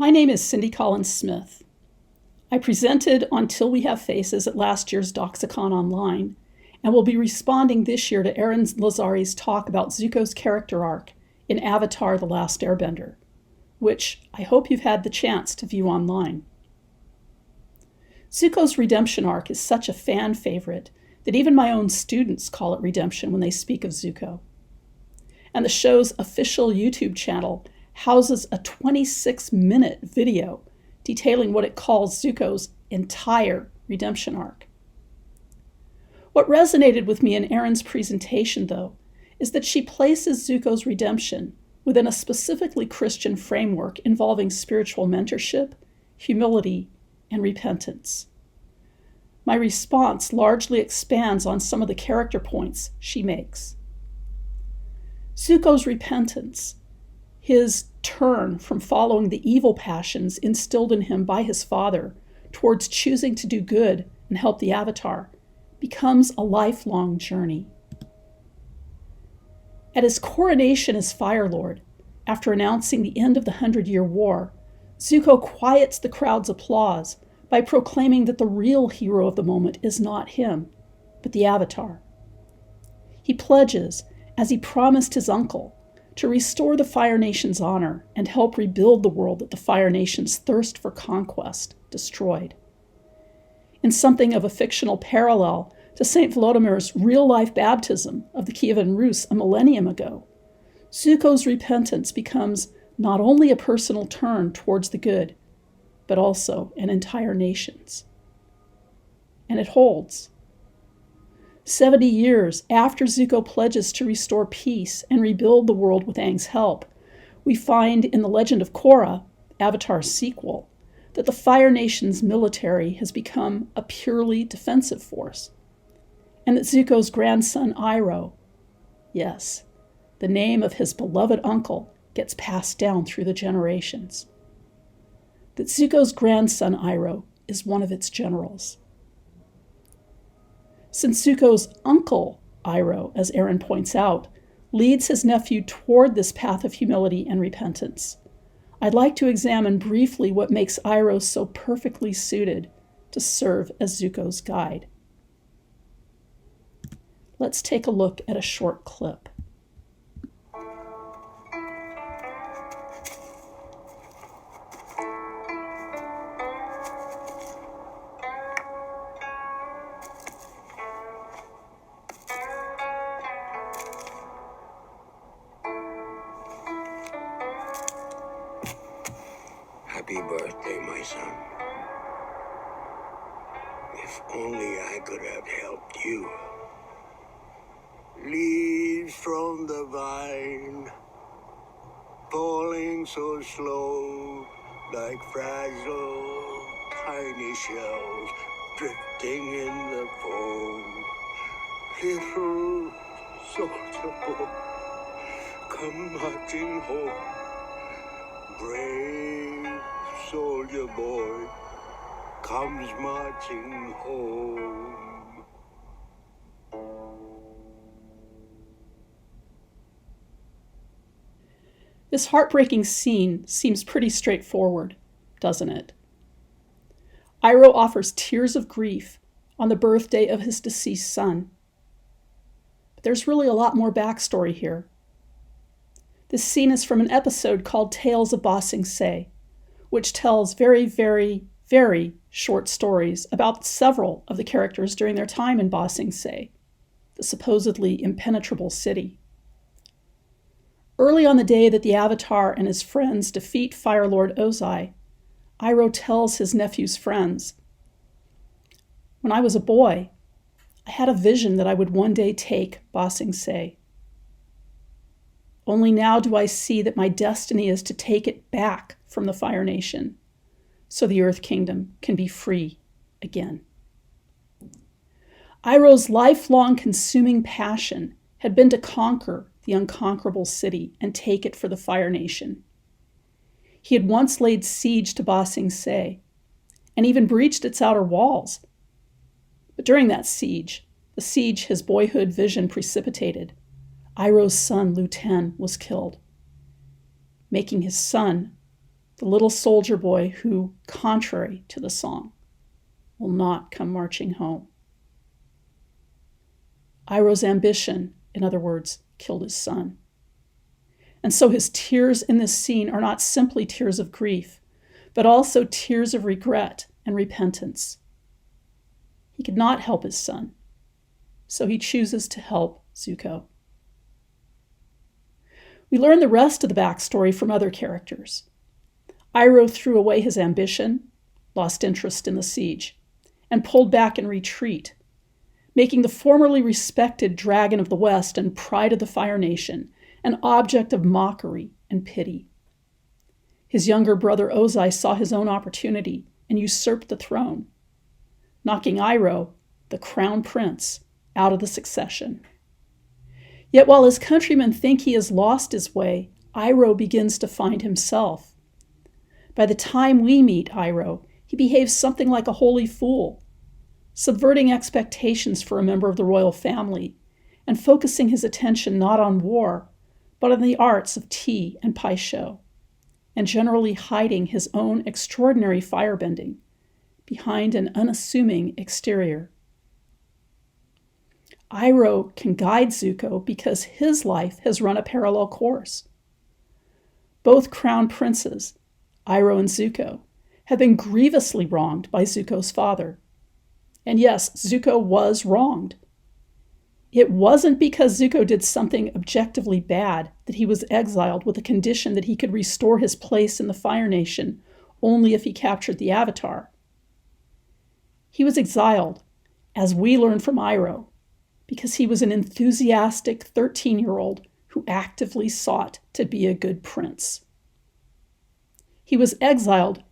My name is Cindy Collins Smith. I presented on Till We Have Faces at last year's Doxacon online, and will be responding this year to Aaron Lazari's talk about Zuko's character arc in Avatar: The Last Airbender, which I hope you've had the chance to view online. Zuko's redemption arc is such a fan favorite that even my own students call it redemption when they speak of Zuko. And the show's official YouTube channel houses a 26-minute video detailing what it calls Zuko's entire redemption arc. What resonated with me in Erin's presentation, though, is that she places Zuko's redemption within a specifically Christian framework involving spiritual mentorship, humility, and repentance. My response largely expands on some of the character points she makes. Zuko's repentance, his turn from following the evil passions instilled in him by his father towards choosing to do good and help the Avatar, becomes a lifelong journey. At his coronation as Fire Lord, after announcing the end of the 100-Year War, Zuko quiets the crowd's applause by proclaiming that the real hero of the moment is not him, but the Avatar. He pledges, as he promised his uncle, to restore the Fire Nation's honor and help rebuild the world that the Fire Nation's thirst for conquest destroyed. In something of a fictional parallel to St. Volodymir's real-life baptism of the Kievan Rus a millennium ago, Zuko's repentance becomes not only a personal turn towards the good, but also an entire nation's. And it holds. 70 years after Zuko pledges to restore peace and rebuild the world with Aang's help, we find in The Legend of Korra, Avatar's sequel, that the Fire Nation's military has become a purely defensive force, and that Zuko's grandson Iroh, yes, the name of his beloved uncle, gets passed down through the generations. That Zuko's grandson Iroh is one of its generals. Since Zuko's uncle, Iroh, as Aaron points out, leads his nephew toward this path of humility and repentance, I'd like to examine briefly what makes Iroh so perfectly suited to serve as Zuko's guide. Let's take a look at a short clip. Happy birthday, my son. If only I could have helped you. Leaves from the vine, falling so slow, like fragile, tiny shells drifting in the foam. Little soldier boy, come marching home. Brave soldier boy comes marching home. This heartbreaking scene seems pretty straightforward, doesn't it? Iroh offers tears of grief on the birthday of his deceased son. But there's really a lot more backstory here. This scene is from an episode called Tales of Ba Sing Se, which tells very, very, very short stories about several of the characters during their time in Ba Sing Se, the supposedly impenetrable city. Early on the day that the Avatar and his friends defeat Fire Lord Ozai, Iroh tells his nephew's friends, "When I was a boy, I had a vision that I would one day take Ba Sing Se. Only now do I see that my destiny is to take it back from the Fire Nation, so the Earth Kingdom can be free again." Iroh's lifelong consuming passion had been to conquer the unconquerable city and take it for the Fire Nation. He had once laid siege to Ba Sing Se, and even breached its outer walls. But during that siege, the siege his boyhood vision precipitated, Iroh's son Lu Ten was killed, making his son the little soldier boy who, contrary to the song, will not come marching home. Iroh's ambition, in other words, killed his son. And so his tears in this scene are not simply tears of grief, but also tears of regret and repentance. He could not help his son, so he chooses to help Zuko. We learn the rest of the backstory from other characters. Iroh threw away his ambition, lost interest in the siege, and pulled back in retreat, making the formerly respected Dragon of the West and pride of the Fire Nation an object of mockery and pity. His younger brother Ozai saw his own opportunity and usurped the throne, knocking Iroh, the crown prince, out of the succession. Yet while his countrymen think he has lost his way, Iroh begins to find himself. By the time we meet Iroh, he behaves something like a holy fool, subverting expectations for a member of the royal family and focusing his attention not on war, but on the arts of tea and pai sho, and generally hiding his own extraordinary firebending behind an unassuming exterior. Iroh can guide Zuko because his life has run a parallel course. Both crown princes, Iroh and Zuko, have been grievously wronged by Zuko's father. And yes, Zuko was wronged. It wasn't because Zuko did something objectively bad that he was exiled with a condition that he could restore his place in the Fire Nation only if he captured the Avatar. He was exiled, as we learn from Iroh, because he was an enthusiastic 13-year-old who actively sought to be a good prince. He was exiled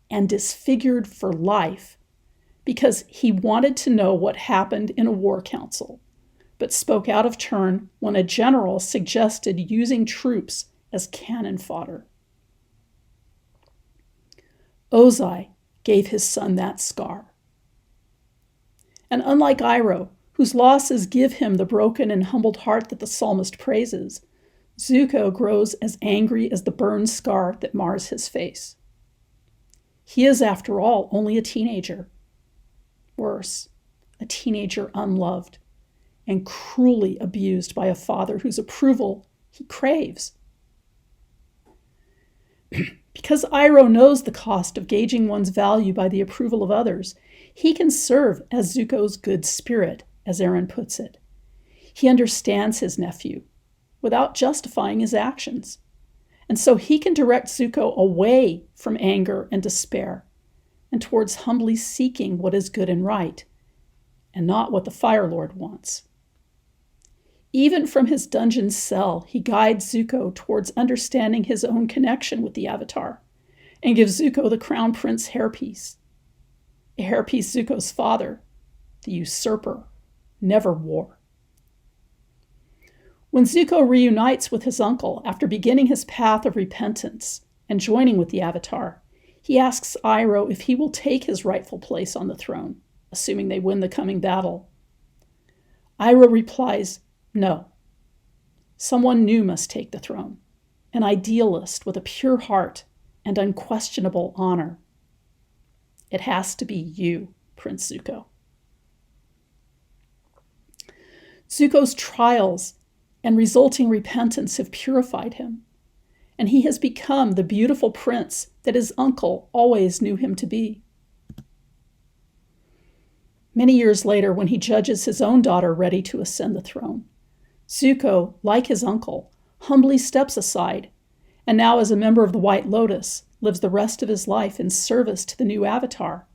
and disfigured for life because he wanted to know what happened in a war council, but spoke out of turn when a general suggested using troops as cannon fodder. Ozai gave his son that scar. And unlike Iroh, whose losses give him the broken and humbled heart that the psalmist praises, Zuko grows as angry as the burned scar that mars his face. He is, after all, only a teenager. Worse, a teenager unloved and cruelly abused by a father whose approval he craves. Because Iroh knows the cost of gauging one's value by the approval of others, he can serve as Zuko's good spirit, as Aaron puts it. He understands his nephew without justifying his actions, and so he can direct Zuko away from anger and despair and towards humbly seeking what is good and right, and not what the Fire Lord wants. Even from his dungeon cell, he guides Zuko towards understanding his own connection with the Avatar and gives Zuko the Crown Prince hairpiece, a hairpiece Zuko's father, the usurper, never wore. When Zuko reunites with his uncle after beginning his path of repentance and joining with the Avatar, he asks Iroh if he will take his rightful place on the throne, assuming they win the coming battle. Iroh replies, no. Someone new must take the throne, an idealist with a pure heart and unquestionable honor. It has to be you, Prince Zuko. Zuko's trials and resulting repentance have purified him, and he has become the beautiful prince that his uncle always knew him to be. Many years later, when he judges his own daughter ready to ascend the throne, Zuko, like his uncle, humbly steps aside, and now as a member of the White Lotus, lives the rest of his life in service to the new Avatar,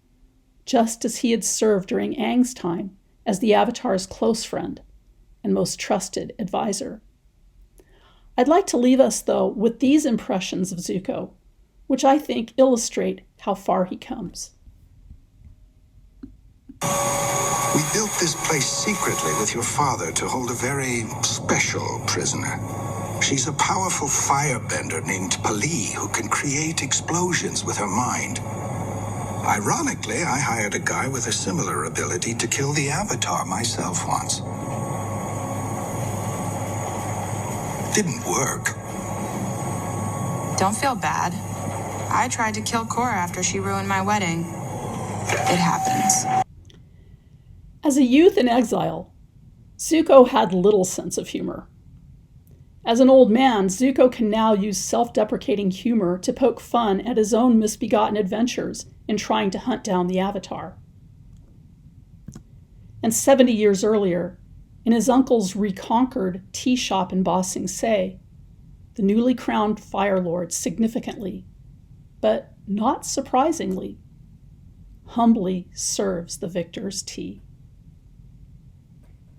just as he had served during Aang's time as the Avatar's close friend and most trusted advisor. I'd like to leave us, though, with these impressions of Zuko, which I think illustrate how far he comes. We built this place secretly with your father to hold a very special prisoner. She's a powerful firebender named Pali who can create explosions with her mind. Ironically, I hired a guy with a similar ability to kill the Avatar myself once. Didn't work. Don't feel bad. I tried to kill Cora after she ruined my wedding. It happens. As a youth in exile, Zuko had little sense of humor. As an old man, Zuko can now use self-deprecating humor to poke fun at his own misbegotten adventures in trying to hunt down the Avatar. And 70 years earlier, in his uncle's reconquered tea shop in Ba Sing Se, the newly crowned Fire Lord significantly, but not surprisingly, humbly serves the victor's tea.